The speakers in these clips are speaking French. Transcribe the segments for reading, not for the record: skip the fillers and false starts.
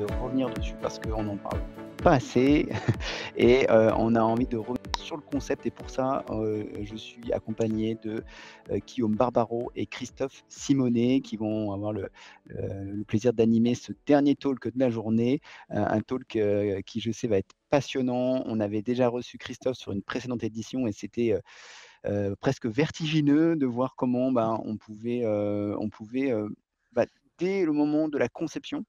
de revenir dessus parce qu'on n'en parle pas assez et on a envie de revenir sur le concept et pour ça, je suis accompagné de, Guillaume Barbaro et Christophe Simonet qui vont avoir le plaisir d'animer ce dernier talk de la journée, un talk, qui je sais va être passionnant. On avait déjà reçu Christophe sur une précédente édition et c'était, presque vertigineux de voir comment, ben, on pouvait, bah, dès le moment de la conception,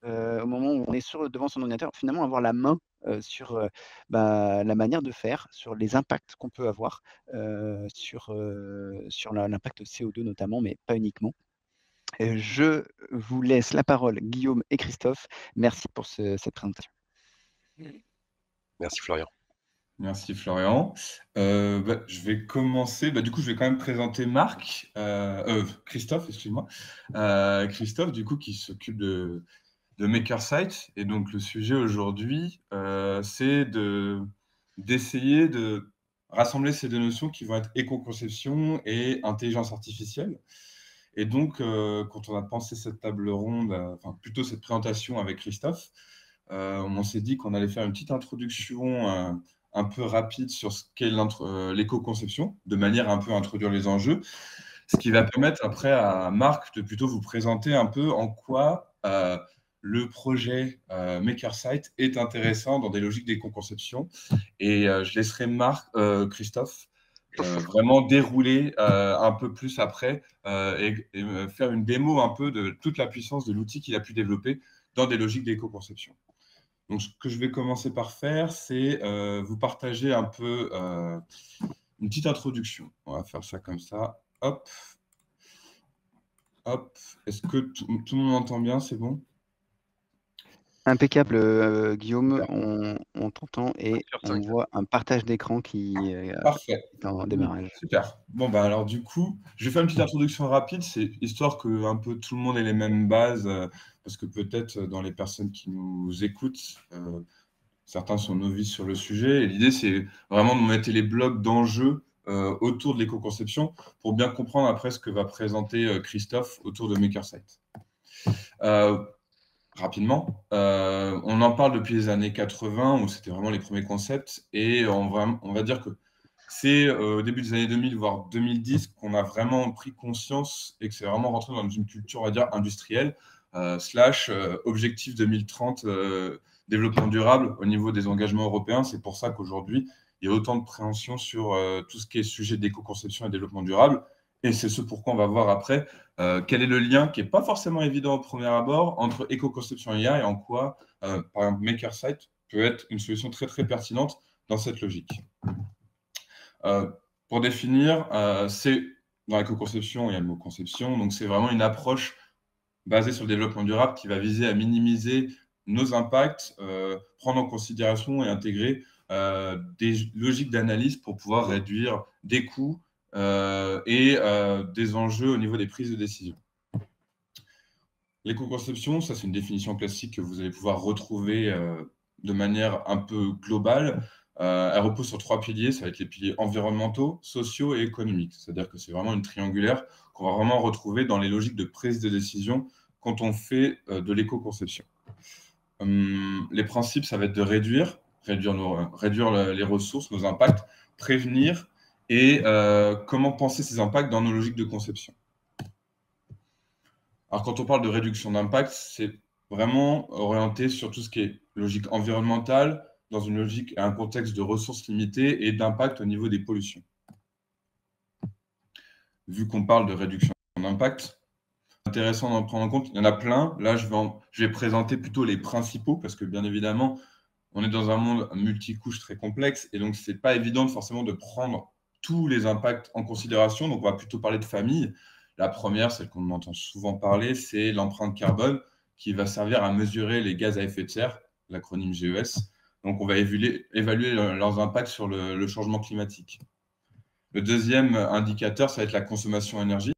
au moment où on est devant son ordinateur, finalement avoir la main, sur, bah, la manière de faire, sur les impacts qu'on peut avoir, sur l'impact CO2 notamment, mais pas uniquement. Je vous laisse la parole, Guillaume et Christophe. Merci pour cette présentation. Merci Florian. Merci Florian. Je vais commencer. Du coup, je vais quand même présenter Christophe, excuse-moi. Christophe, du coup, qui s'occupe de MakerSite. Et donc, le sujet aujourd'hui, c'est d'essayer de rassembler ces deux notions qui vont être éco-conception et intelligence artificielle. Et donc, quand on a pensé cette table ronde, enfin plutôt cette présentation avec Christophe, on s'est dit qu'on allait faire une petite introduction un peu rapide sur ce qu'est l'éco-conception, de manière à un peu introduire les enjeux, ce qui va permettre après à Marc de plutôt vous présenter un peu en quoi le projet MakerSite est intéressant dans des logiques d'éco-conception. Et je laisserai Christophe vraiment dérouler un peu plus après et faire une démo un peu de toute la puissance de l'outil qu'il a pu développer dans des logiques d'éco-conception. Donc, ce que je vais commencer par faire, c'est vous partager un peu une petite introduction. On va faire ça comme ça. Hop. Hop. Est-ce que tout le monde m'entend bien? C'est bon? Impeccable, Guillaume, on t'entend et on Cinq. voit un partage d'écran qui Parfait. est en démarrage. Super. Bon, alors du coup, je vais faire une petite introduction rapide, c'est histoire que un peu tout le monde ait les mêmes bases, parce que peut-être dans les personnes qui nous écoutent, certains sont novices sur le sujet. Et l'idée, c'est vraiment de mettre les blocs d'enjeux autour de l'éco-conception pour bien comprendre après ce que va présenter Christophe autour de MakerSite. Rapidement, on en parle depuis les années 80, où c'était vraiment les premiers concepts, et on va dire que c'est au début des années 2000, voire 2010, qu'on a vraiment pris conscience et que c'est vraiment rentré dans une culture, on va dire, industrielle, objectif 2030, développement durable au niveau des engagements européens. C'est pour ça qu'aujourd'hui, il y a autant de préhension sur tout ce qui est sujet d'éco-conception et développement durable. Et c'est ce pourquoi on va voir après quel est le lien qui n'est pas forcément évident au premier abord entre éco-conception et IA et en quoi, par exemple, MakerSite peut être une solution très, très pertinente dans cette logique. Pour définir, dans l'éco-conception, il y a le mot conception, donc c'est vraiment une approche basée sur le développement durable qui va viser à minimiser nos impacts, prendre en considération et intégrer des logiques d'analyse pour pouvoir réduire des coûts et des enjeux au niveau des prises de décision. L'éco-conception, ça c'est une définition classique que vous allez pouvoir retrouver de manière un peu globale. Elle repose sur 3 piliers, ça va être les piliers environnementaux, sociaux et économiques. C'est-à-dire que c'est vraiment une triangulaire qu'on va vraiment retrouver dans les logiques de prise de décision quand on fait de l'éco-conception. Les principes, ça va être de réduire les ressources, nos impacts, prévenir et comment penser ces impacts dans nos logiques de conception. Alors, quand on parle de réduction d'impact, c'est vraiment orienté sur tout ce qui est logique environnementale, dans une logique et un contexte de ressources limitées et d'impact au niveau des pollutions. Vu qu'on parle de réduction d'impact, c'est intéressant d'en prendre en compte. Il y en a plein. Là, je vais présenter plutôt les principaux parce que, bien évidemment, on est dans un monde multicouche très complexe et donc, ce n'est pas évident forcément de prendre tous les impacts en considération. Donc, on va plutôt parler de famille. La première, celle qu'on entend souvent parler, c'est l'empreinte carbone qui va servir à mesurer les gaz à effet de serre, l'acronyme GES. Donc, on va évaluer leurs impacts sur le changement climatique. Le deuxième indicateur, ça va être la consommation énergie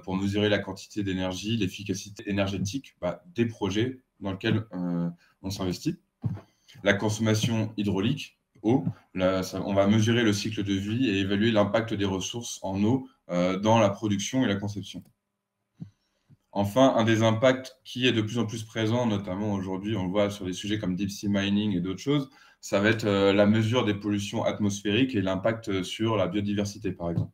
pour mesurer la quantité d'énergie, l'efficacité énergétique des projets dans lesquels on s'investit. La consommation hydraulique, eau, on va mesurer le cycle de vie et évaluer l'impact des ressources en eau dans la production et la conception. Enfin, un des impacts qui est de plus en plus présent, notamment aujourd'hui, on le voit sur des sujets comme deep sea mining et d'autres choses, ça va être la mesure des pollutions atmosphériques et l'impact sur la biodiversité, par exemple.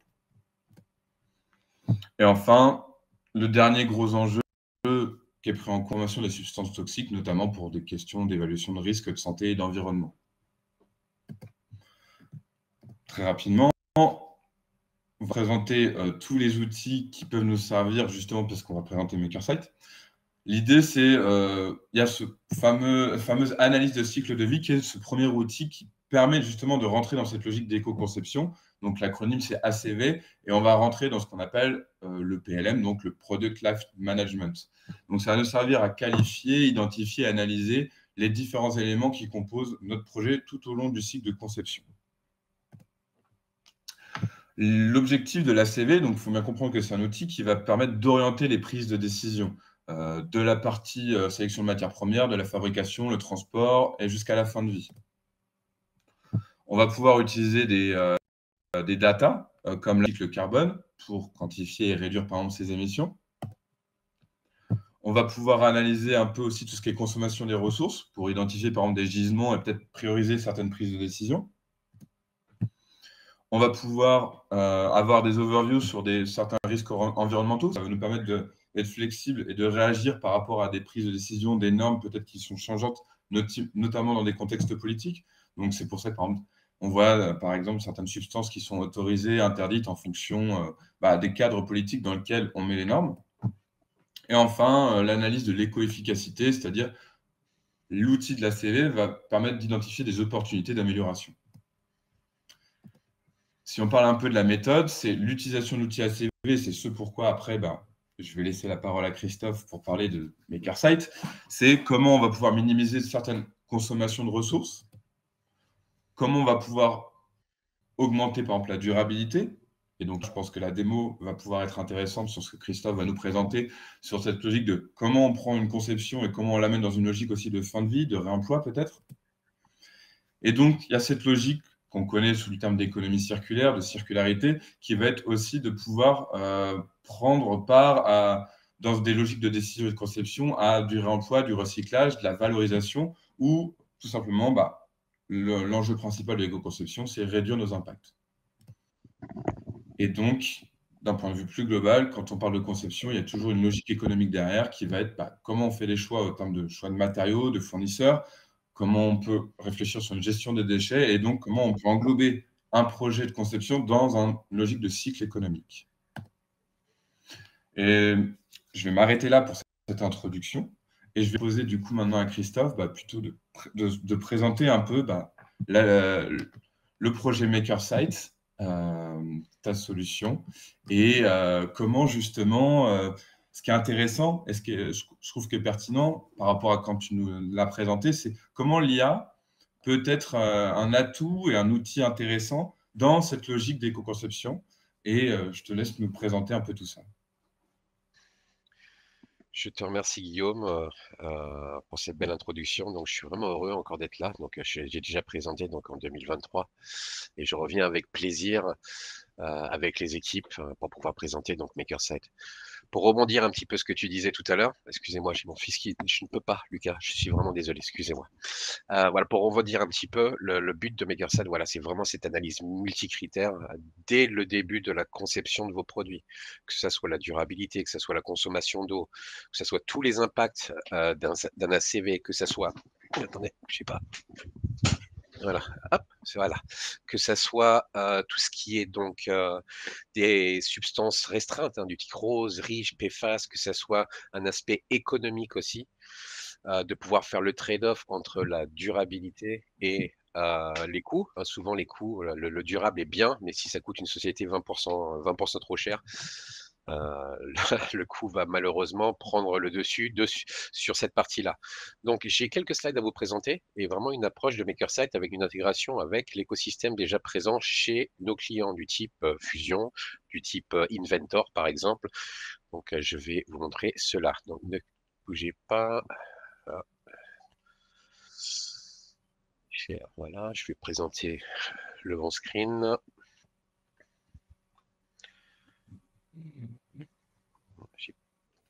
Et enfin, le dernier gros enjeu qui est pris en considération des substances toxiques, notamment pour des questions d'évaluation de risque de santé et d'environnement. Très rapidement, on va présenter tous les outils qui peuvent nous servir, justement parce qu'on va présenter MakerSite. L'idée, c'est il y a ce fameuse analyse de cycle de vie qui est ce premier outil qui permet justement de rentrer dans cette logique d'éco-conception. Donc l'acronyme, c'est ACV, et on va rentrer dans ce qu'on appelle le PLM, donc le Product Life Management. Donc ça va nous servir à qualifier, identifier, analyser les différents éléments qui composent notre projet tout au long du cycle de conception. L'objectif de l'ACV, donc il faut bien comprendre que c'est un outil qui va permettre d'orienter les prises de décision de la partie sélection de matières premières, de la fabrication, le transport et jusqu'à la fin de vie. On va pouvoir utiliser des data comme le carbone pour quantifier et réduire par exemple ses émissions. On va pouvoir analyser un peu aussi tout ce qui est consommation des ressources pour identifier par exemple des gisements et peut-être prioriser certaines prises de décision. On va pouvoir avoir des overviews sur certains risques environnementaux. Ça va nous permettre d'être flexible et de réagir par rapport à des prises de décision, des normes peut-être qui sont changeantes, notamment dans des contextes politiques. Donc c'est pour ça que par exemple, on voit par exemple certaines substances qui sont autorisées, interdites en fonction des cadres politiques dans lesquels on met les normes. Et enfin, l'analyse de l'éco-efficacité, c'est-à-dire l'outil de la CV va permettre d'identifier des opportunités d'amélioration. Si on parle un peu de la méthode, c'est l'utilisation de l'outil ACV, c'est ce pourquoi après, je vais laisser la parole à Christophe pour parler de MakerSite. C'est comment on va pouvoir minimiser certaines consommations de ressources, comment on va pouvoir augmenter par exemple la durabilité. Et donc, je pense que la démo va pouvoir être intéressante sur ce que Christophe va nous présenter, sur cette logique de comment on prend une conception et comment on l'amène dans une logique aussi de fin de vie, de réemploi peut-être. Et donc, il y a cette logique qu'on connaît sous le terme d'économie circulaire, de circularité, qui va être aussi de pouvoir prendre part dans des logiques de décision et de conception à du réemploi, du recyclage, de la valorisation, ou tout simplement, l'enjeu principal de l'éco-conception, c'est réduire nos impacts. Et donc, d'un point de vue plus global, quand on parle de conception, il y a toujours une logique économique derrière qui va être comment on fait les choix en termes de choix de matériaux, de fournisseurs, comment on peut réfléchir sur une gestion des déchets et donc comment on peut englober un projet de conception dans une logique de cycle économique. Et je vais m'arrêter là pour cette introduction et je vais poser du coup maintenant à Christophe plutôt de présenter un peu le projet MakerSite, ta solution et comment justement ce qui est intéressant, et ce que je trouve que pertinent par rapport à quand tu nous l'as présenté, c'est comment l'IA peut être un atout et un outil intéressant dans cette logique d'éco-conception. Et je te laisse nous présenter un peu tout ça. Je te remercie Guillaume pour cette belle introduction. Donc, je suis vraiment heureux encore d'être là. Donc, j'ai déjà présenté donc en 2023 et je reviens avec plaisir avec les équipes pour pouvoir présenter donc MakerSite. Pour rebondir un petit peu ce que tu disais tout à l'heure, excusez-moi, j'ai mon fils qui, je ne peux pas, Lucas, je suis vraiment désolé, excusez-moi. Voilà, pour rebondir un petit peu, le but de MakerSite, voilà, c'est vraiment cette analyse multicritère dès le début de la conception de vos produits, que ce soit la durabilité, que ce soit la consommation d'eau, que ce soit tous les impacts d'un ACV, que ce soit, attendez, je sais pas. Voilà, hop, voilà. Que ça soit tout ce qui est donc des substances restreintes, du type rose, riche, PFAS, que ça soit un aspect économique aussi, de pouvoir faire le trade-off entre la durabilité et les coûts. Souvent, les coûts, le durable est bien, mais si ça coûte une société 20% trop cher, le coût va malheureusement prendre le dessus sur cette partie-là. Donc, j'ai quelques slides à vous présenter et vraiment une approche de MakerSite avec une intégration avec l'écosystème déjà présent chez nos clients du type Fusion, du type Inventor par exemple. Donc, je vais vous montrer cela. Donc, ne bougez pas. Voilà, je vais présenter le on screen.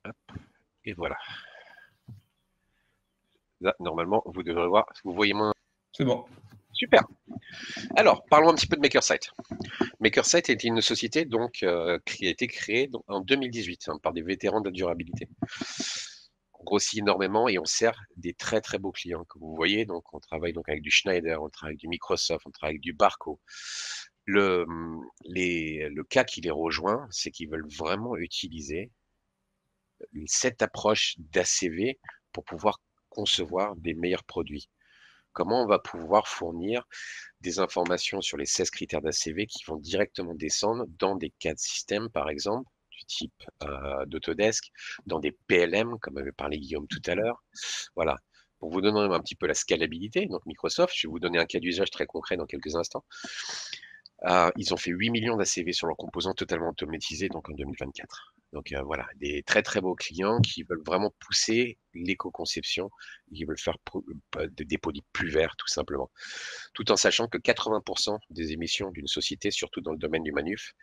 Hop. Et voilà. Là, normalement, vous devrez voir, vous voyez moins. C'est bon. Super. Alors, parlons un petit peu de MakerSite. MakerSite est une société donc, qui a été créée en 2018 par des vétérans de la durabilité. On grossit énormément et on sert des très très beaux clients que vous voyez. Donc, on travaille donc avec du Schneider, on travaille avec du Microsoft, on travaille avec du Barco. Le cas qui les rejoint, c'est qu'ils veulent vraiment utiliser cette approche d'ACV pour pouvoir concevoir des meilleurs produits. Comment on va pouvoir fournir des informations sur les 16 critères d'ACV qui vont directement descendre dans des cas de système, par exemple, du type d'Autodesk, dans des PLM, comme avait parlé Guillaume tout à l'heure. Voilà. Pour vous donner un petit peu la scalabilité, donc Microsoft, je vais vous donner un cas d'usage très concret dans quelques instants. Ils ont fait 8 millions d'ACV sur leurs composants totalement automatisés donc en 2024. Donc voilà, des très très beaux clients qui veulent vraiment pousser l'éco-conception, qui veulent faire des produits plus verts tout simplement, tout en sachant que 80% des émissions d'une société, surtout dans le domaine du manuf,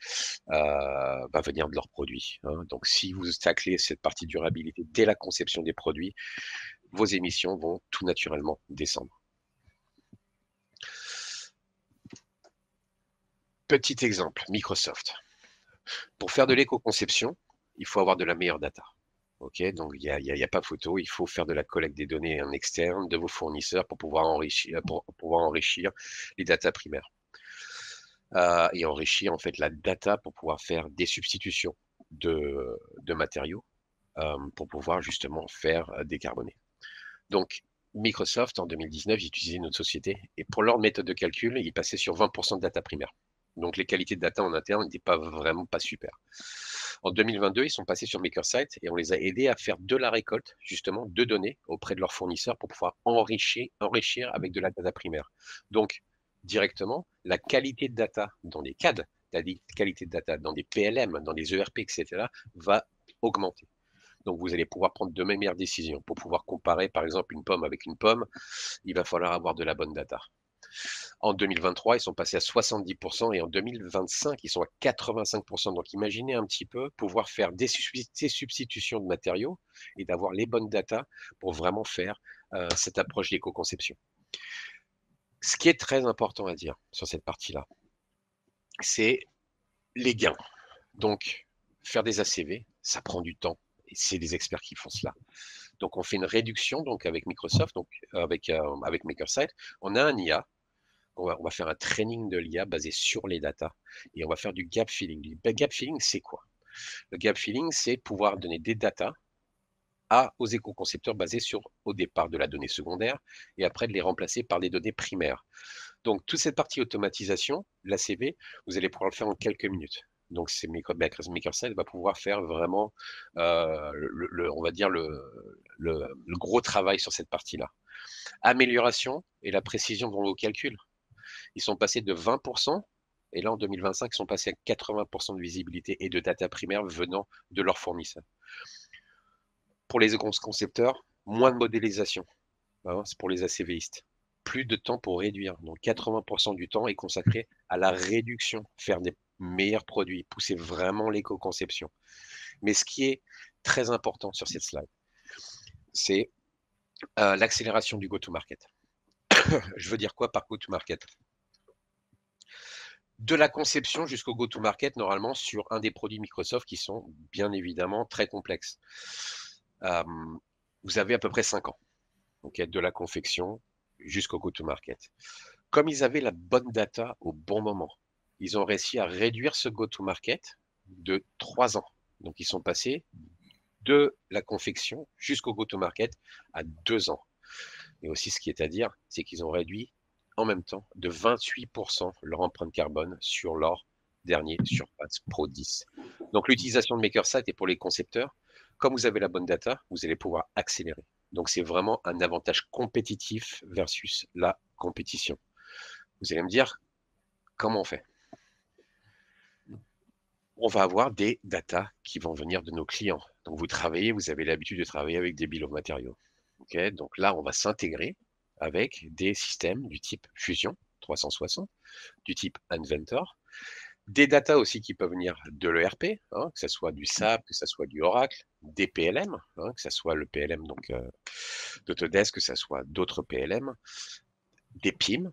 va venir de leurs produits. Hein. Donc si vous taclez cette partie durabilité dès la conception des produits, vos émissions vont tout naturellement descendre. Petit exemple, Microsoft. Pour faire de l'éco-conception, il faut avoir de la meilleure data. Ok, donc il y a pas photo, il faut faire de la collecte des données en externe de vos fournisseurs pour pouvoir enrichir les data primaires. Et enrichir en fait la data pour pouvoir faire des substitutions de matériaux pour pouvoir justement faire décarboner. Donc Microsoft en 2019, ils utilisaient notre société et pour leur méthode de calcul, ils passaient sur 20% de data primaire. Donc les qualités de data en interne n'étaient vraiment pas super. En 2022, ils sont passés sur MakerSite et on les a aidés à faire de la récolte, justement, de données auprès de leurs fournisseurs pour pouvoir enrichir avec de la data primaire. Donc, directement, la qualité de data dans les CAD, la qualité de data dans des PLM, dans des ERP, etc., va augmenter. Donc, vous allez pouvoir prendre de meilleures décisions. Pour pouvoir comparer, par exemple, une pomme avec une pomme, il va falloir avoir de la bonne data. En 2023, ils sont passés à 70% et en 2025, ils sont à 85%. Donc, imaginez un petit peu pouvoir faire des substitutions de matériaux et d'avoir les bonnes datas pour vraiment faire cette approche d'éco-conception. Ce qui est très important à dire sur cette partie-là, c'est les gains. Donc, faire des ACV, ça prend du temps et c'est des experts qui font cela. Donc, on fait une réduction donc avec Microsoft, donc avec MakerSite. On a un IA. On va faire un training de l'IA basé sur les datas et on va faire du gap filling. Le gap filling, c'est quoi? Le gap filling, c'est pouvoir donner des datas aux éco-concepteurs basés sur, au départ, de la donnée secondaire et après de les remplacer par des données primaires. Donc, toute cette partie automatisation, l'ACV, vous allez pouvoir le faire en quelques minutes. Donc, MakerSite va pouvoir faire vraiment, on va dire, le gros travail sur cette partie-là. Amélioration et la précision dans vos calculs. Ils sont passés de 20%, et là en 2025, ils sont passés à 80% de visibilité et de data primaire venant de leurs fournisseurs. Pour les concepteurs, moins de modélisation. Hein, c'est pour les ACVistes. Plus de temps pour réduire. Donc 80% du temps est consacré à la réduction, faire des meilleurs produits, pousser vraiment l'éco-conception. Mais ce qui est très important sur cette slide, c'est l'accélération du go-to-market. Je veux dire quoi par go-to-market? De la conception jusqu'au go-to-market, normalement, sur un des produits Microsoft qui sont bien évidemment très complexes. Vous avez à peu près 5 ans, okay, de la confection jusqu'au go-to-market. Comme ils avaient la bonne data au bon moment, ils ont réussi à réduire ce go-to-market de 3 ans. Donc, ils sont passés de la confection jusqu'au go-to-market à 2 ans. Et aussi, ce qui est à dire, c'est qu'ils ont réduit en même temps de 28% leur empreinte carbone sur leur dernier Surface Pro 10. Donc l'utilisation de MakerSite est pour les concepteurs. Comme vous avez la bonne data, vous allez pouvoir accélérer. Donc c'est vraiment un avantage compétitif versus la compétition. Vous allez me dire, comment on fait? On va avoir des data qui vont venir de nos clients. Donc vous avez l'habitude de travailler avec des bills of matériaux. Okay, donc là, on va s'intégrer avec des systèmes du type Fusion 360, du type Inventor, des datas aussi qui peuvent venir de l'ERP, hein, que ce soit du SAP, que ce soit du Oracle, des PLM, hein, que ce soit le PLM d'Autodesk, que ce soit d'autres PLM, des PIM,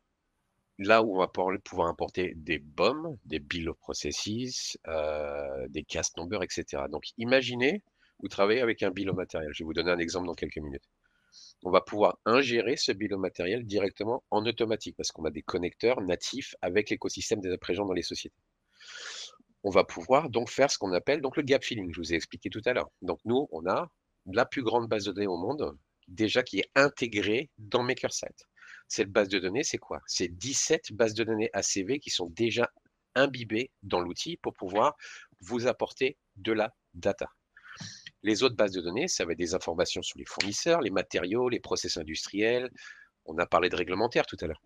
là où on va pouvoir importer des BOM, des Bill of Processes, des cast numbers, etc. Donc imaginez, vous travaillez avec un bill of matériel. Je vais vous donner un exemple dans quelques minutes. On va pouvoir ingérer ce bill of matériel directement en automatique parce qu'on a des connecteurs natifs avec l'écosystème des présents dans les sociétés. On va pouvoir donc faire ce qu'on appelle donc le gap filling, je vous ai expliqué tout à l'heure. Donc nous, on a la plus grande base de données au monde, déjà qui est intégrée dans MakerSite. Cette base de données, c'est quoi? C'est 17 bases de données ACV qui sont déjà imbibées dans l'outil pour pouvoir vous apporter de la data. Les autres bases de données, ça va être des informations sur les fournisseurs, les matériaux, les process industriels. On a parlé de réglementaire tout à l'heure.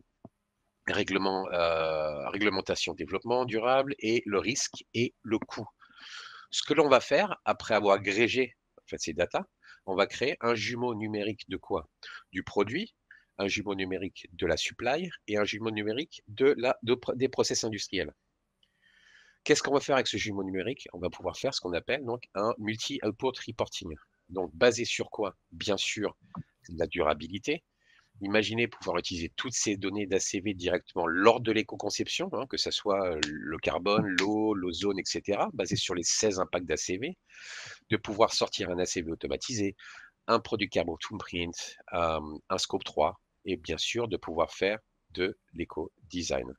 Réglementation développement durable et le risque et le coût. Ce que l'on va faire, après avoir agrégé en fait, ces datas, on va créer un jumeau numérique de quoi? Du produit, un jumeau numérique de la supply et un jumeau numérique des process industriels. Qu'est-ce qu'on va faire avec ce jumeau numérique? On va pouvoir faire ce qu'on appelle donc un multi-output reporting. Donc basé sur quoi? Bien sûr, la durabilité. Imaginez pouvoir utiliser toutes ces données d'ACV directement lors de l'éco-conception, hein, que ce soit le carbone, l'eau, l'ozone, etc., basé sur les 16 impacts d'ACV, de pouvoir sortir un ACV automatisé, un produit carbone footprint, un scope 3, et bien sûr de pouvoir faire de l'éco-design.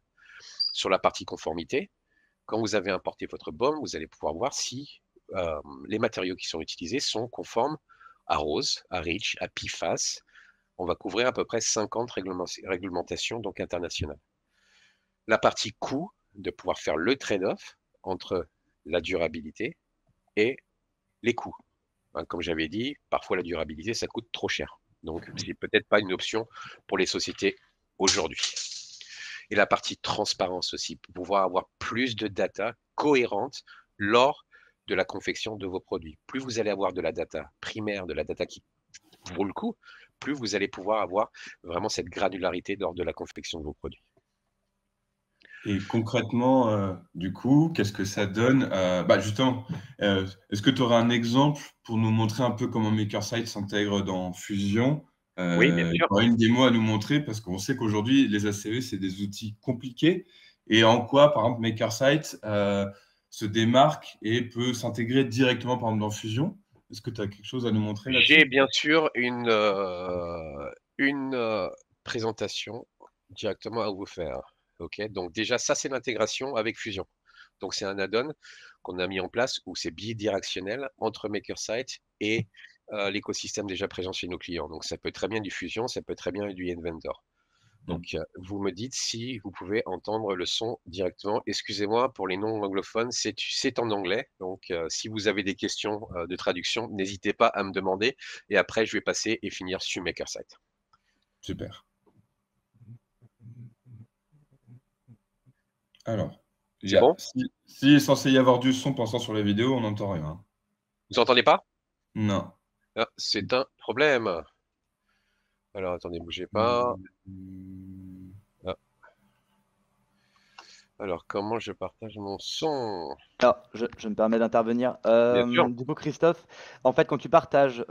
Sur la partie conformité, quand vous avez importé votre BOM, vous allez pouvoir voir si les matériaux qui sont utilisés sont conformes à RoHS, à REACH, à PFAS. On va couvrir à peu près 50 réglementations donc internationales. La partie coût, de pouvoir faire le trade-off entre la durabilité et les coûts. Comme j'avais dit, parfois la durabilité, ça coûte trop cher. Donc, c'est peut-être pas une option pour les sociétés aujourd'hui. Et la partie transparence aussi, pour pouvoir avoir plus de data cohérente lors de la confection de vos produits. Plus vous allez avoir de la data primaire, de la data qui vaut le coup, plus vous allez pouvoir avoir vraiment cette granularité lors de la confection de vos produits. Et concrètement, du coup, qu'est-ce que ça donne? Justement, est-ce que tu aurais un exemple pour nous montrer un peu comment MakerSite s'intègre dans Fusion? Oui, bien sûr. Tu aurais une démo à nous montrer parce qu'on sait qu'aujourd'hui, les ACV, c'est des outils compliqués. Et en quoi, par exemple, MakerSite se démarque et peut s'intégrer directement, par exemple, dans Fusion? Est-ce que tu as quelque chose à nous montrer là-dessus? J'ai bien sûr une présentation directement à vous faire. Ok, donc déjà, ça, c'est l'intégration avec Fusion. Donc, c'est un add-on qu'on a mis en place où c'est bidirectionnel entre MakerSite et l'écosystème déjà présent chez nos clients. Donc, ça peut très bien du Fusion, ça peut très bien du Inventor. Donc, vous me dites si vous pouvez entendre le son directement. Excusez-moi pour les non-anglophones, c'est en anglais. Donc, si vous avez des questions de traduction, n'hésitez pas à me demander. Et après, je vais passer et finir sur MakerSite. Super. Alors, c'est bon? Si est censé y avoir du son pensant sur la vidéo, on n'entend rien. Vous entendez pas? Non. Ah, c'est un problème. Alors, attendez, bougez pas. Ah. Alors, comment je partage mon son? Alors, je me permets d'intervenir. Bien sûr. Du coup, Christophe, en fait, quand tu partages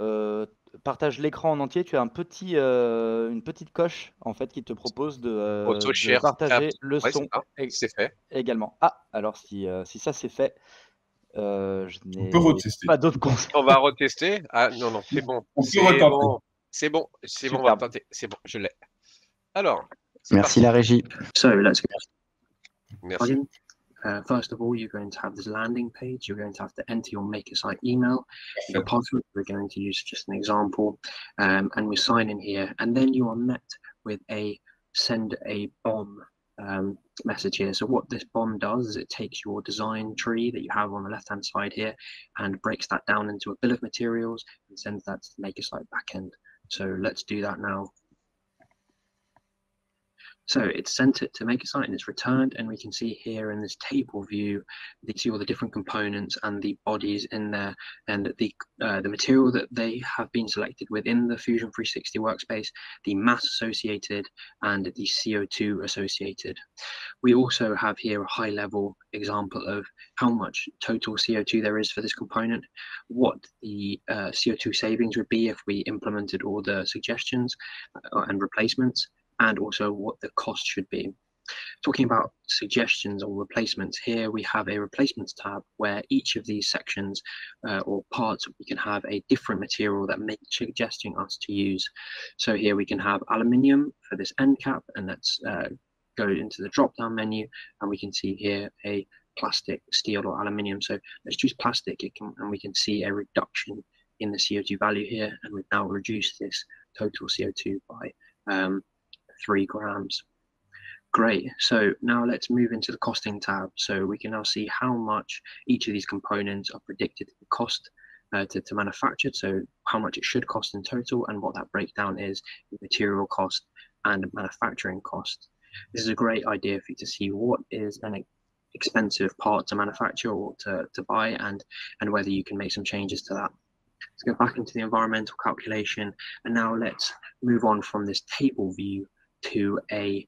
l'écran en entier, tu as une petite coche en fait qui te propose de Auto-share partager apps. le Ouais, son c'est fait. également. Ah, alors si ça c'est fait, je On peut n'ai retester. pas d'autres conseils. On va retester. Ah non, non, c'est bon. On peut C'est retenter. bon. C'est bon. C'est bon, on va tenter. C'est bon, je l'ai. Alors, Merci la régie. So let's go. Merci. First of all, you're going to have this landing page. You're going to have to enter your MakerSite email, your password. We're going to use just an example, and we sign in here. And then you are met with a send a BOM message here. So what this BOM does is it takes your design tree that you have on the left-hand side here and breaks that down into a bill of materials and sends that to the MakerSite backend. So let's do that now. So it's sent it to MakerSite and it's returned, and we can see here in this table view, you see all the different components and the bodies in there, and the material that they have been selected within the Fusion 360 workspace, the mass associated, and the CO2 associated. We also have here a high-level example of how much total CO2 there is for this component, what the CO2 savings would be if we implemented all the suggestions and replacements, and also what the cost should be. Talking about suggestions or replacements, here we have a replacements tab where each of these sections or parts, we can have a different material that makes suggesting us to use. So here we can have aluminium for this end cap, and let's go into the drop down menu, and we can see here a plastic, steel, or aluminium. So let's choose plastic, and we can see a reduction in the CO2 value here, and we've now reduced this total CO2 by 3 grams. Great. So now let's move into the costing tab. So we can now see how much each of these components are predicted to cost to manufacture. So how much it should cost in total, and what that breakdown is in material cost and manufacturing cost. This is a great idea for you to see what is an expensive part to manufacture or to buy, and whether you can make some changes to that. Let's go back into the environmental calculation, and now let's move on from this table view to a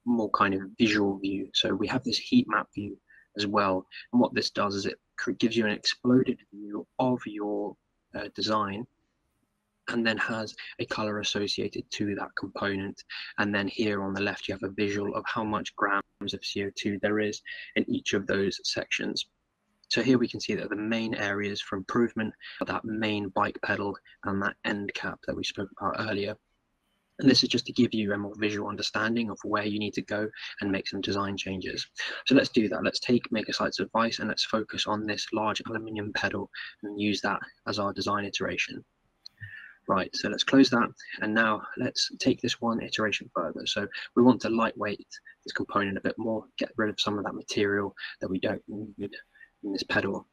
more kind of visual view. So we have this heat map view as well, and what this does is it gives you an exploded view of your design, and then has a color associated to that component. And then here on the left, you have a visual of how much grams of CO2 there is in each of those sections. So here we can see that the main areas for improvement are that main bike pedal and that end cap that we spoke about earlier. And this is just to give you a more visual understanding of where you need to go and make some design changes. So let's do that. Let's take MakerSite's advice and let's focus on this large aluminium pedal and use that as our design iteration. Right, so let's close that, and now let's take this one iteration further. So we want to lightweight this component a bit more, get rid of some of that material that we don't need in this pedal.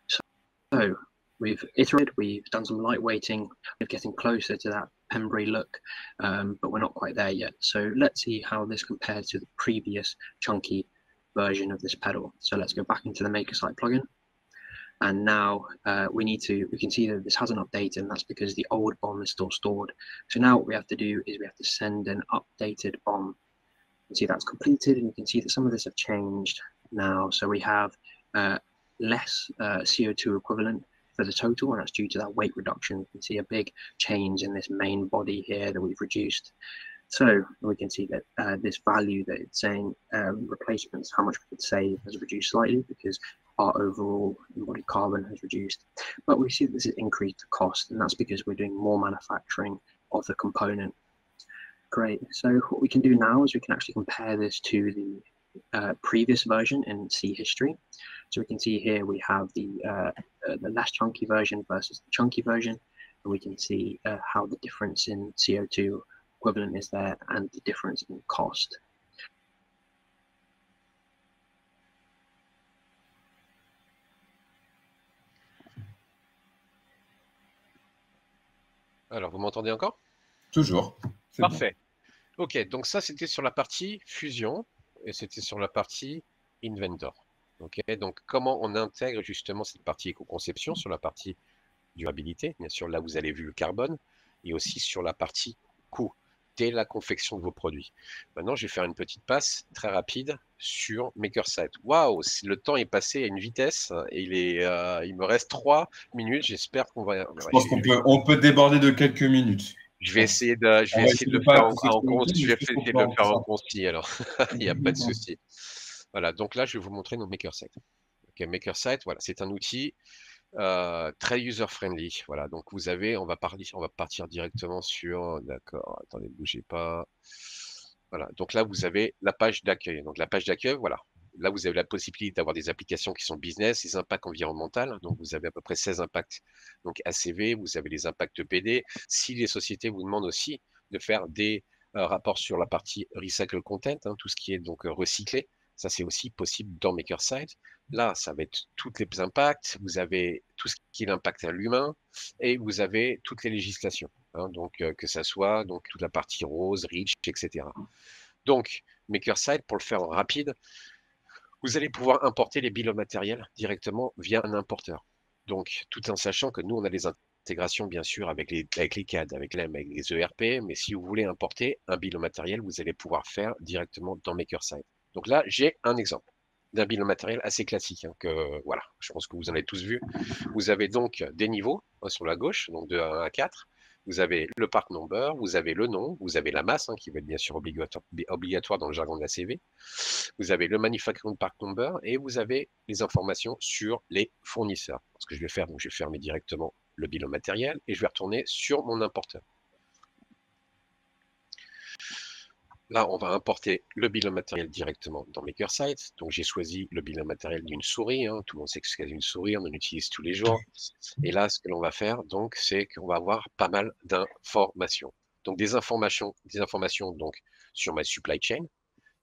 So we've iterated, we've done some lightweighting, we're getting closer to that Pembrey look, but we're not quite there yet. So let's see how this compares to the previous chunky version of this pedal. So let's go back into the MakerSite plugin. And now we can see that this hasn't updated, and that's because the old BOM is still stored. So now what we have to do is we have to send an updated BOM. You can see that's completed, and you can see that some of this have changed now. So we have less CO2 equivalent for the total, and that's due to that weight reduction. You can see a big change in this main body here that we've reduced. So we can see that this value that it's saying replacements, how much we could save, has reduced slightly because our overall embodied carbon has reduced. But we see that this has increased the cost, and that's because we're doing more manufacturing of the component. Great. So what we can do now is we can actually compare this to the previous version in C history. So we can see here we have the less chunky version versus the chunky version, and we can see how the difference in CO2 equivalent is there and the difference in cost. Alors, vous m'entendez encore? Toujours. Parfait. Bon. Ok, donc ça, c'était sur la partie fusion et c'était sur la partie Inventor. Ok, donc comment on intègre justement cette partie éco-conception sur la partie durabilité, bien sûr, là vous avez vu le carbone, et aussi sur la partie coût, dès la confection de vos produits. Maintenant, je vais faire une petite passe très rapide sur MakerSite. Waouh, le temps est passé à une vitesse et il me reste 3 minutes. J'espère qu'on va. Je pense qu'on peut déborder de quelques minutes. Je vais essayer de le faire en concis. Alors, il n'y a pas de souci. Voilà, donc là, je vais vous montrer nos MakerSite. Ok, MakerSite, voilà, c'est un outil très user-friendly. Voilà, donc vous avez, on va partir directement sur, d'accord, attendez, bougez pas. Voilà, donc là, vous avez la page d'accueil. Donc la page d'accueil, voilà. Là, vous avez la possibilité d'avoir des applications qui sont business, les impacts environnementaux. Donc, vous avez à peu près 16 impacts donc ACV, vous avez les impacts PD. Si les sociétés vous demandent aussi de faire des rapports sur la partie recycle content, hein, tout ce qui est donc recyclé, Ça, c'est aussi possible dans MakerSite. Là, ça va être tous les impacts. Vous avez tout ce qui est l'impact à l'humain et vous avez toutes les législations. Hein, donc, que ça soit donc toute la partie rose, REACH, etc. Donc, MakerSite, pour le faire en rapide, vous allez pouvoir importer les billes matériels directement via un importeur. Donc, tout en sachant que nous, on a des intégrations, bien sûr, avec les CAD, avec les ERP, mais si vous voulez importer un bill matériel, vous allez pouvoir faire directement dans MakerSite. Donc là, j'ai un exemple d'un bill matériel assez classique, hein, que voilà, je pense que vous en avez tous vu. Vous avez donc des niveaux sur la gauche, donc de 1 à 4. Vous avez le part number, vous avez le nom, vous avez la masse, hein, qui va être bien sûr obligatoire dans le jargon de la CV. Vous avez le manufacturing part number et vous avez les informations sur les fournisseurs. Ce que je vais faire, donc je vais fermer directement le bilan matériel et je vais retourner sur mon importeur. Là, on va importer le bilan matériel directement dans MakerSite. Donc, j'ai choisi le bilan matériel d'une souris. Hein. Tout le monde sait que c'est une souris, on en utilise tous les jours. Et là, ce que l'on va faire, donc, c'est qu'on va avoir pas mal d'informations. Donc, des informations donc, sur ma supply chain,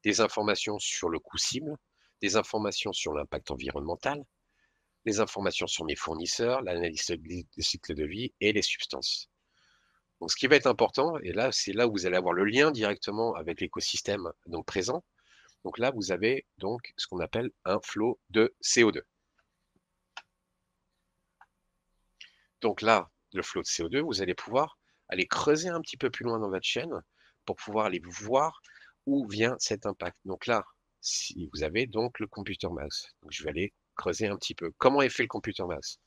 des informations sur le coût cible, des informations sur l'impact environnemental, des informations sur mes fournisseurs, l'analyse des cycles de vie et les substances. Donc, ce qui va être important, et là, c'est là où vous allez avoir le lien directement avec l'écosystème donc présent. Donc là, vous avez donc ce qu'on appelle un flot de CO2. Donc là, le flot de CO2, vous allez pouvoir aller creuser un petit peu plus loin dans votre chaîne pour pouvoir aller voir où vient cet impact. Donc là, si vous avez donc le computer mouse. Donc je vais aller creuser un petit peu. Comment est fait le computer mouse?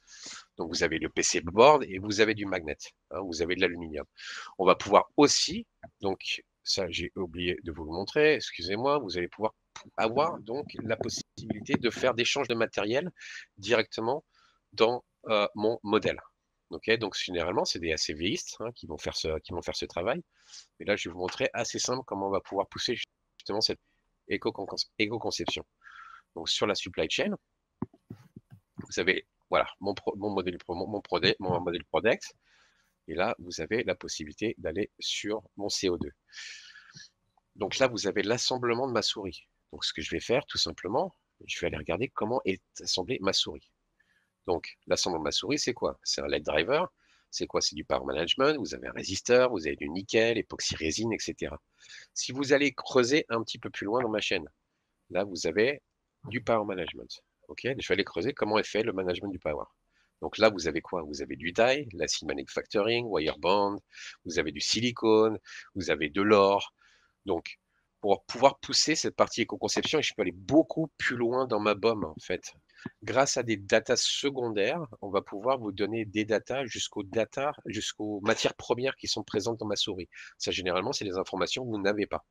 Donc vous avez le PC board et vous avez du magnet. Hein, vous avez de l'aluminium. On va pouvoir aussi, donc ça j'ai oublié de vous le montrer, excusez-moi, vous allez pouvoir avoir donc la possibilité de faire d'échanges de matériel directement dans mon modèle. Okay, donc généralement, c'est des ACVistes hein, qui vont faire ce travail. Et là, je vais vous montrer assez simple comment on va pouvoir pousser justement cette éco-conception. Donc sur la supply chain, vous avez voilà mon modèle Prodex. Et là, vous avez la possibilité d'aller sur mon CO2. Donc là, vous avez l'assemblement de ma souris. Donc ce que je vais faire, tout simplement, je vais aller regarder comment est assemblée ma souris. Donc l'assemblement de ma souris, c'est quoi? C'est un LED driver. C'est quoi? C'est du power management. Vous avez un résisteur, vous avez du nickel, époxy résine, etc. Si vous allez creuser un petit peu plus loin dans ma chaîne, là, vous avez du power management. Ok, je vais aller creuser comment est fait le management du power. Donc là, vous avez quoi? Vous avez du die, l'acid manufacturing, wire bond, vous avez du silicone, vous avez de l'or. Donc, pour pouvoir pousser cette partie éco-conception, et je peux aller beaucoup plus loin dans ma BOM, en fait. Grâce à des datas secondaires, on va pouvoir vous donner des datas jusqu'aux matières premières qui sont présentes dans ma souris. Ça, généralement, c'est des informations que vous n'avez pas.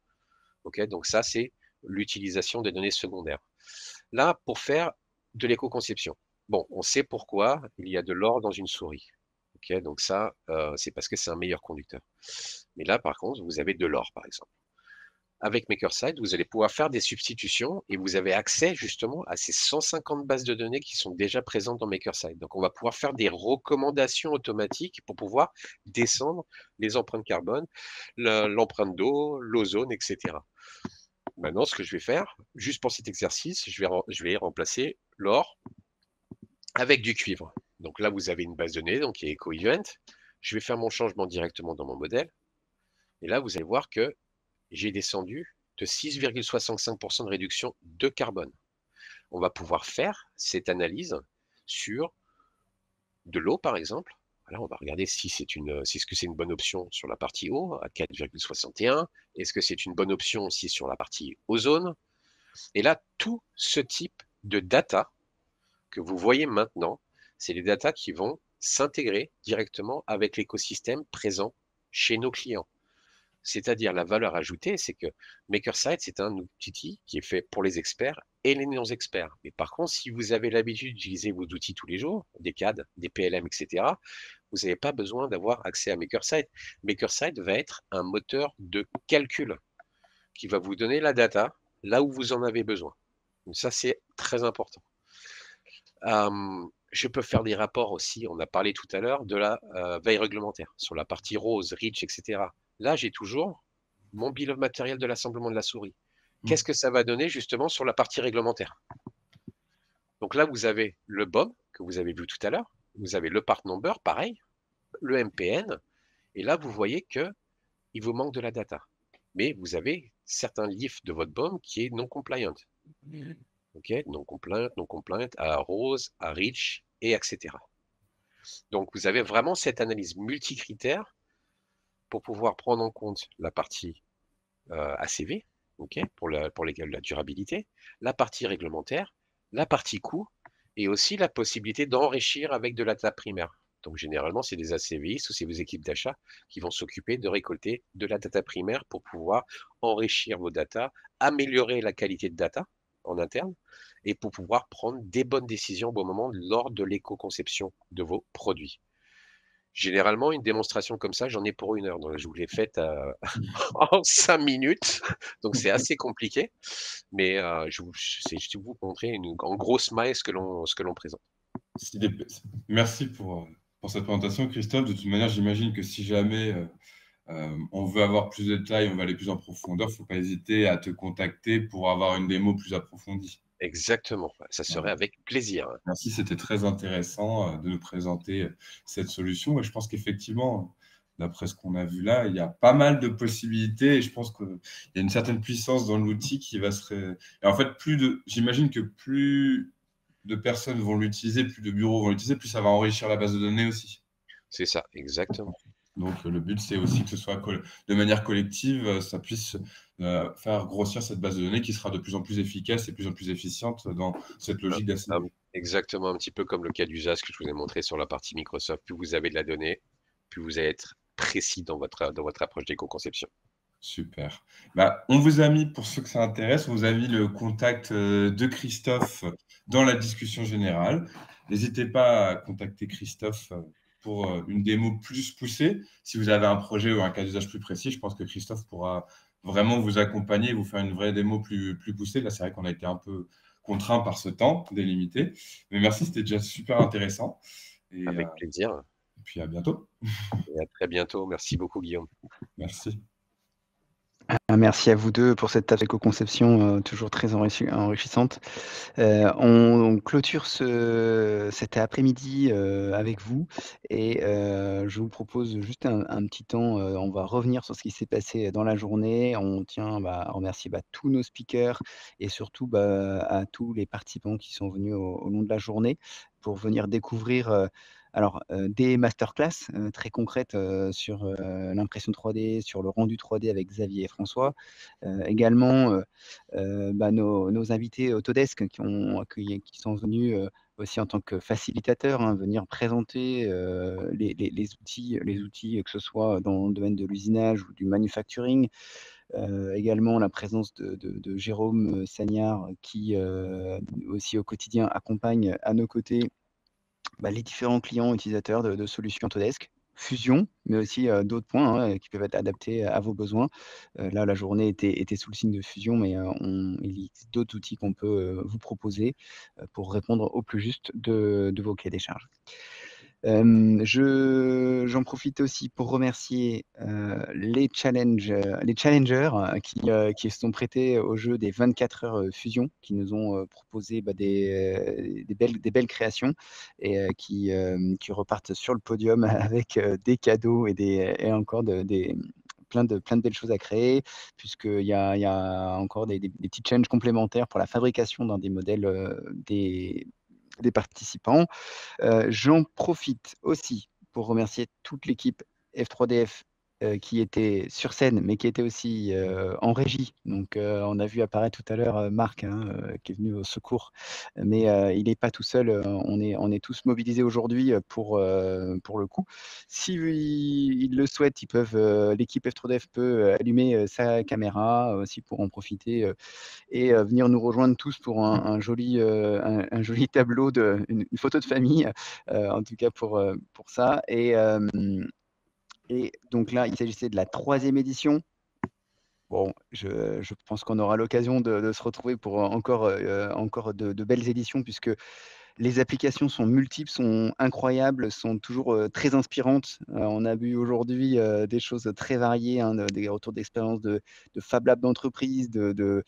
Ok, donc ça, c'est l'utilisation des données secondaires. Là, pour faire de l'éco-conception, bon, on sait pourquoi il y a de l'or dans une souris. Ok, donc ça, c'est parce que c'est un meilleur conducteur. Mais là, par contre, vous avez de l'or, par exemple. Avec MakerSite, vous allez pouvoir faire des substitutions et vous avez accès justement à ces 150 bases de données qui sont déjà présentes dans MakerSite. Donc, on va pouvoir faire des recommandations automatiques pour pouvoir descendre les empreintes carbone, l'empreinte d'eau, l'ozone, etc. Maintenant, ce que je vais faire, juste pour cet exercice, je vais remplacer l'or avec du cuivre. Donc là, vous avez une base de données, donc qui est EcoEvent. Je vais faire mon changement directement dans mon modèle. Et là, vous allez voir que j'ai descendu de 6,65% de réduction de carbone. On va pouvoir faire cette analyse sur de l'eau, par exemple. Là, on va regarder si c'est est-ce que c'est une bonne option sur la partie eau à 4,61. Est-ce que c'est une bonne option aussi sur la partie ozone? Et là, tout ce type de data que vous voyez maintenant, c'est les data qui vont s'intégrer directement avec l'écosystème présent chez nos clients. C'est-à-dire la valeur ajoutée, c'est que MakerSite, c'est un outil qui est fait pour les experts et les non-experts. Mais par contre, si vous avez l'habitude d'utiliser vos outils tous les jours, des CAD, des PLM, etc., vous n'avez pas besoin d'avoir accès à MakerSite. MakerSite va être un moteur de calcul qui va vous donner la data là où vous en avez besoin. Donc ça, c'est très important. Je peux faire des rapports aussi, on a parlé tout à l'heure de la veille réglementaire, sur la partie rose, REACH, etc. Là, j'ai toujours mon bill of matériel de l'assemblement de la souris. qu'est-ce que ça va donner justement sur la partie réglementaire? Donc là, vous avez le BOM que vous avez vu tout à l'heure, vous avez le part number, pareil, le MPN, et là, vous voyez que il vous manque de la data. Mais vous avez certains livres de votre BOM qui est non compliant. OK, non compliant à rose, à rich, et etc. Donc, vous avez vraiment cette analyse multicritère pour pouvoir prendre en compte la partie ACV, OK, pour la durabilité, la partie réglementaire, la partie coût, et aussi la possibilité d'enrichir avec de la data primaire. Donc, généralement, c'est des ACVistes ou c'est vos équipes d'achat qui vont s'occuper de récolter de la data primaire pour pouvoir enrichir vos data, améliorer la qualité de data en interne et pour pouvoir prendre des bonnes décisions au bon moment lors de l'éco-conception de vos produits. Généralement, une démonstration comme ça, j'en ai pour 1 heure. Donc, je vous l'ai faite en 5 minutes. Donc, c'est assez compliqué. Mais je vais vous montrer en gros smile ce que l'on présente. Merci pour cette présentation, Christophe. De toute manière, j'imagine que si jamais on veut avoir plus de détails, on va aller plus en profondeur, il ne faut pas hésiter à te contacter pour avoir une démo plus approfondie. Exactement, ça serait avec plaisir. Merci, c'était très intéressant de nous présenter cette solution. Et je pense qu'effectivement, d'après ce qu'on a vu là, il y a pas mal de possibilités et je pense qu'il y a une certaine puissance dans l'outil qui va se... Et en fait, j'imagine que plus de personnes vont l'utiliser, plus de bureaux vont l'utiliser, plus ça va enrichir la base de données aussi. C'est ça, exactement. Donc, le but, c'est aussi que ce soit de manière collective, ça puisse faire grossir cette base de données qui sera de plus en plus efficace et de plus en plus efficiente dans cette logique d'ACV. Exactement, un petit peu comme le cas d'usage que je vous ai montré sur la partie Microsoft. Plus vous avez de la donnée, plus vous allez être précis dans votre approche d'éco-conception. Super. On vous a mis, pour ceux que ça intéresse, on vous a mis le contact de Christophe dans la discussion générale. N'hésitez pas à contacter Christophe pour une démo plus poussée. Si vous avez un projet ou un cas d'usage plus précis, je pense que Christophe pourra vraiment vous accompagner et vous faire une vraie démo plus poussée. Là, c'est vrai qu'on a été un peu contraint par ce temps délimité. Mais merci, c'était déjà super intéressant. Et, avec plaisir. Et puis à bientôt. Et à très bientôt. Merci beaucoup, Guillaume. Merci. Merci à vous deux pour cette table d'éco-conception toujours très enrichissante. On clôture cet après-midi avec vous et je vous propose juste un petit temps. On va revenir sur ce qui s'est passé dans la journée. On tient à remercier tous nos speakers et surtout à tous les participants qui sont venus au long de la journée pour venir découvrir des masterclass très concrètes sur l'impression 3D, sur le rendu 3D avec Xavier et François. Également, nos invités Autodesk qui sont venus aussi en tant que facilitateurs, venir présenter les outils, que ce soit dans le domaine de l'usinage ou du manufacturing. Également la présence de Jérôme Sagnard qui aussi au quotidien accompagne à nos côtés les différents clients utilisateurs de solutions Autodesk, Fusion, mais aussi d'autres points qui peuvent être adaptés à vos besoins. Là, la journée était sous le signe de Fusion, mais il existe d'autres outils qu'on peut vous proposer pour répondre au plus juste de vos cahiers des charges. J'en profite aussi pour remercier les challengers qui se sont prêtés au jeu des 24 heures Fusion, qui nous ont proposé des belles créations et qui repartent sur le podium avec des cadeaux et encore plein de belles choses à créer, puisqu'il y a encore des petits challenges complémentaires pour la fabrication dans des modèles des participants. J'en profite aussi pour remercier toute l'équipe F3DF qui était sur scène, mais qui était aussi en régie. Donc, on a vu apparaître tout à l'heure Marc qui est venu au secours, mais il n'est pas tout seul. On est tous mobilisés aujourd'hui pour le coup. S'ils le souhaitent, l'équipe F3DF peut allumer sa caméra aussi pour en profiter et venir nous rejoindre tous pour un joli tableau, une photo de famille, en tout cas pour ça. Et donc là, il s'agissait de la 3e édition. Bon, je pense qu'on aura l'occasion de se retrouver pour encore de belles éditions, puisque Les applications sont multiples, sont incroyables, sont toujours très inspirantes. On a vu aujourd'hui des choses très variées, hein, des retours d'expérience de Fab Lab d'entreprise, de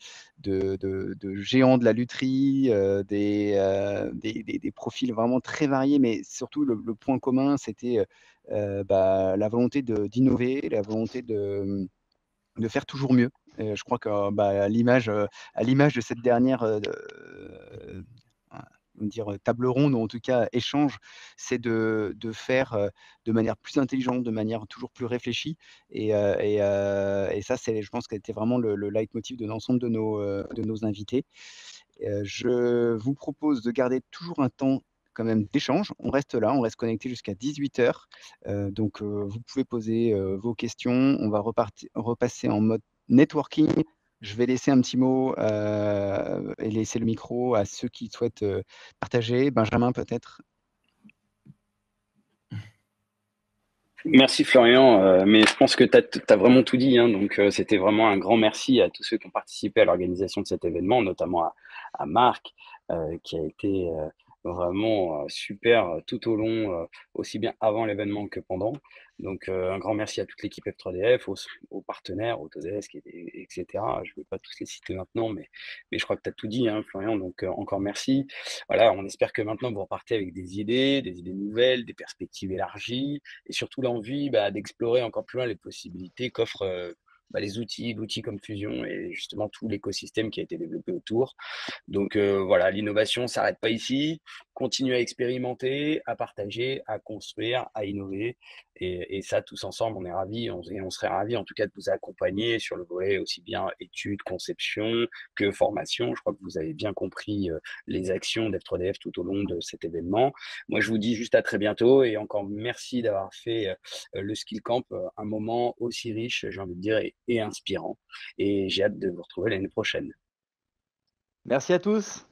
géants de la lutherie, des profils vraiment très variés, mais surtout le point commun, c'était la volonté d'innover, la volonté de faire toujours mieux. Je crois que à l'image de cette dernière table ronde, ou en tout cas échange, c'est de faire de manière plus intelligente, de manière toujours plus réfléchie. Et ça, je pense que c'était vraiment le leitmotiv de l'ensemble de nos invités. Je vous propose de garder toujours un temps quand même d'échange. On reste là, on reste connecté jusqu'à 18h. Donc, vous pouvez poser vos questions. On va repasser en mode networking. Je vais laisser un petit mot et laisser le micro à ceux qui souhaitent partager. Benjamin, peut-être. Merci Florian, mais je pense que tu as vraiment tout dit, hein, donc c'était vraiment un grand merci à tous ceux qui ont participé à l'organisation de cet événement, notamment à Marc, qui a été vraiment super tout au long, aussi bien avant l'événement que pendant. Donc un grand merci à toute l'équipe F3DF, aux partenaires, Autodesk, etc. Je ne vais pas tous les citer maintenant, mais je crois que tu as tout dit, hein, Florian, donc encore merci. Voilà, on espère que maintenant vous repartez avec des idées nouvelles, des perspectives élargies, et surtout l'envie d'explorer encore plus loin les possibilités qu'offrent l'outil comme Fusion et justement tout l'écosystème qui a été développé autour. Donc voilà, l'innovation ne s'arrête pas ici. Continuer à expérimenter, à partager, à construire, à innover. Et ça, tous ensemble, on est ravis, on serait ravis en tout cas de vous accompagner sur le volet aussi bien études, conception que formation. Je crois que vous avez bien compris les actions d'F3DF tout au long de cet événement. Moi, je vous dis juste à très bientôt et encore merci d'avoir fait le Skill Camp, un moment aussi riche, j'ai envie de dire, et inspirant. Et j'ai hâte de vous retrouver l'année prochaine. Merci à tous.